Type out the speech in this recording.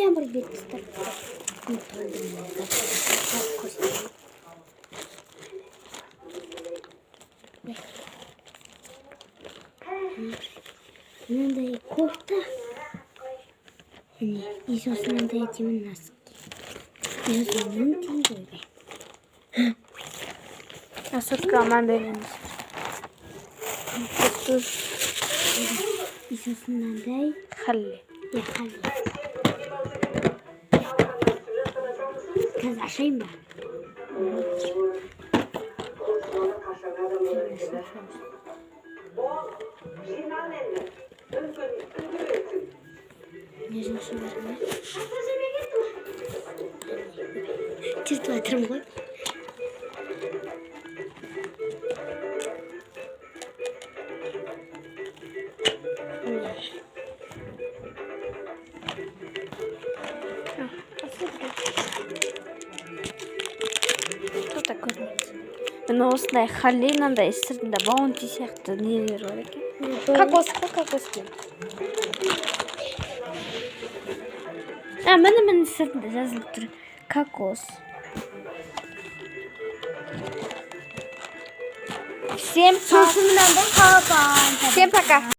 ямар бэлтгэл. Мындай кофта. Иисус мындай этими носки. Иисус мындай. Асотка мандарин. Иисус мындай. Халли. Я халли. Қазір ашайын ба? Не жасым бар ма? Тертіп жатырмын ғой. Что такое? Мен осындай халли мынандай сыртында баунти сияқты нелер бар екен. Кокос. Міне сыртында жазылып тұр. Кокос. Всем пока.